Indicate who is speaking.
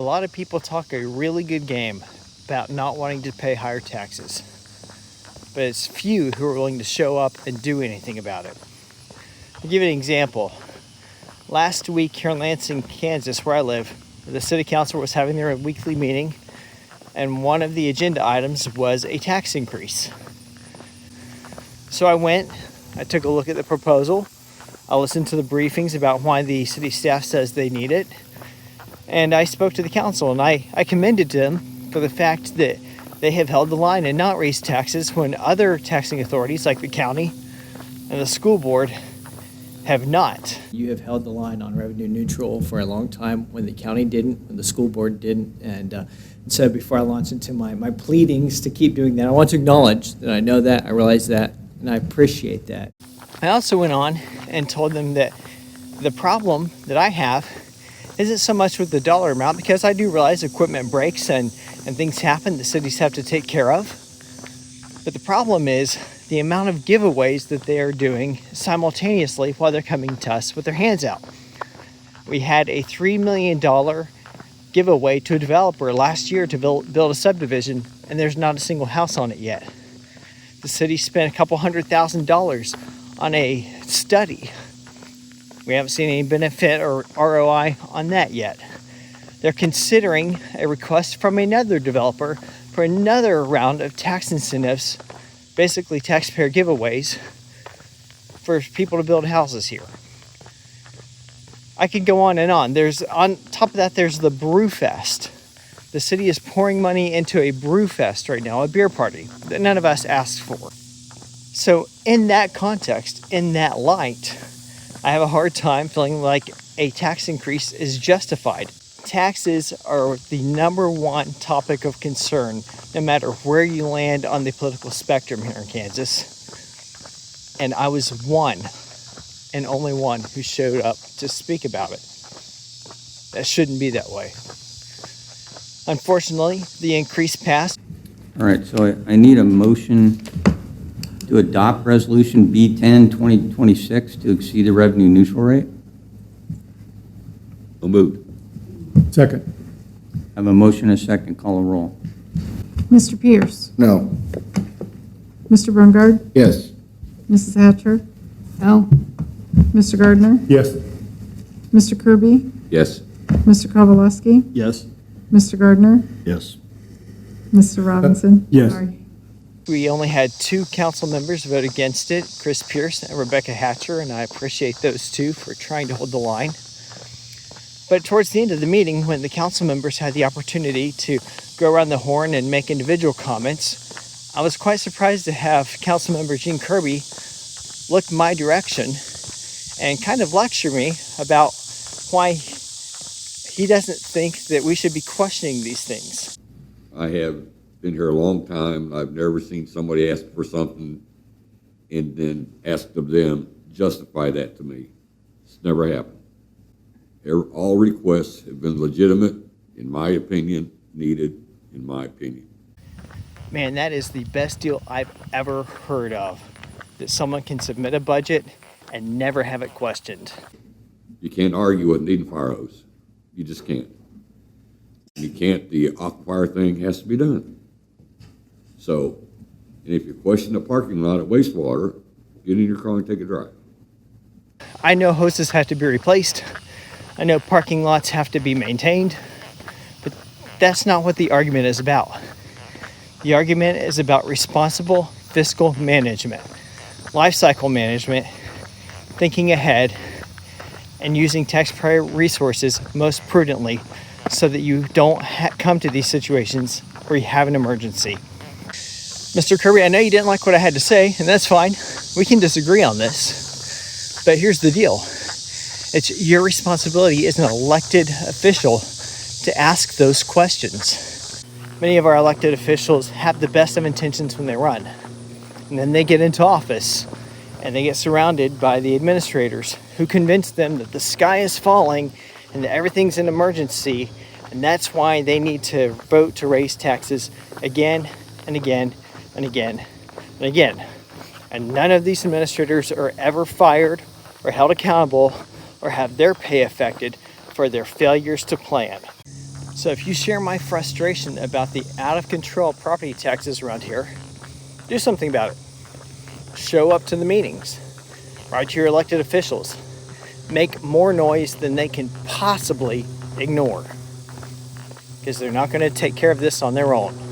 Speaker 1: A lot of people talk a really good game about not wanting to pay higher taxes, but it's few who are willing to show up and do anything about it. I'll give you an example. Last week here in Lansing, Kansas, where I live, the city council was having their weekly meeting, and one of the agenda items was a tax increase. So I took a look at the proposal. I listened to the briefings about why the city staff says they need it. And I spoke to the council, and I commended them for the fact that they have held the line and not raised taxes when other taxing authorities like the county and the school board have not.
Speaker 2: You have held the line on revenue neutral for a long time when the county didn't, when the school board didn't. And so before I launch into my pleadings to keep doing that, I want to acknowledge that I know that, I realize that, and I appreciate that.
Speaker 1: I also went on and told them that the problem that I have isn't so much with the dollar amount, because I do realize equipment breaks and things happen that cities have to take care of. But the problem is the amount of giveaways that they are doing simultaneously while they're coming to us with their hands out. We had a $3 million giveaway to a developer last year to build a subdivision, and there's not a single house on it yet. The city spent a couple $100,000 on a study. We haven't seen any benefit or ROI on that yet. They're considering a request from another developer for another round of tax incentives, basically taxpayer giveaways, for people to build houses here. I could go on and on. On top of that, there's the Brew Fest. The city is pouring money into a Brew Fest right now, a beer party that none of us asked for. So in that context, in that light, I have a hard time feeling like a tax increase is justified. Taxes are the number one topic of concern, no matter where you land on the political spectrum here in Kansas. And I was one and only one who showed up to speak about it. That shouldn't be that way. Unfortunately, the increase passed.
Speaker 3: All right, so I need a motion to adopt Resolution B10 2026 to exceed the revenue neutral rate.
Speaker 4: So moved.
Speaker 5: Second.
Speaker 3: I have a motion and a second. Call a roll.
Speaker 6: Mr. Pierce?
Speaker 5: No.
Speaker 6: Mr. Brungard?
Speaker 5: Yes.
Speaker 6: Mrs. Hatcher? No. Mr. Gardner?
Speaker 5: Yes.
Speaker 6: Mr. Kirby?
Speaker 4: Yes.
Speaker 6: Mr. Kowalewski?
Speaker 5: Yes.
Speaker 6: Mr. Gardner?
Speaker 5: Yes.
Speaker 6: Mr. Robinson?
Speaker 5: Yes.
Speaker 6: Sorry.
Speaker 1: We only had 2 council members vote against it, Chris Pierce and Rebecca Hatcher, and I appreciate those 2 for trying to hold the line. But towards the end of the meeting, when the council members had the opportunity to go around the horn and make individual comments, I was quite surprised to have council member Gene Kirby look my direction and kind of lecture me about why he doesn't think that we should be questioning these things.
Speaker 4: I have been here a long time. I've never seen somebody ask for something and then ask of them justify that to me. It's never happened. All requests have been legitimate, in my opinion, needed, in my opinion.
Speaker 1: Man, that is the best deal I've ever heard of, that someone can submit a budget and never have it questioned.
Speaker 4: You can't argue with needing fire hose. You just can't. You can't, the aquifer thing has to be done. So, and if you question the parking lot at wastewater, get in your car and take a drive.
Speaker 1: I know hoses have to be replaced. I know parking lots have to be maintained, but that's not what the argument is about. The argument is about responsible fiscal management, life cycle management, thinking ahead, and using taxpayer resources most prudently so that you don't come to these situations where you have an emergency. Mr. Kirby, I know you didn't like what I had to say, and that's fine. We can disagree on this, but here's the deal. It's your responsibility as an elected official to ask those questions. Many of our elected officials have the best of intentions when they run, and then they get into office and they get surrounded by the administrators who convince them that the sky is falling and that everything's an emergency, and that's why they need to vote to raise taxes again and again and again and again. And none of these administrators are ever fired or held accountable or have their pay affected for their failures to plan. So if you share my frustration about the out of control property taxes around here, do something about it. Show up to the meetings. Write to your elected officials. Make more noise than they can possibly ignore. Because they're not going to take care of this on their own.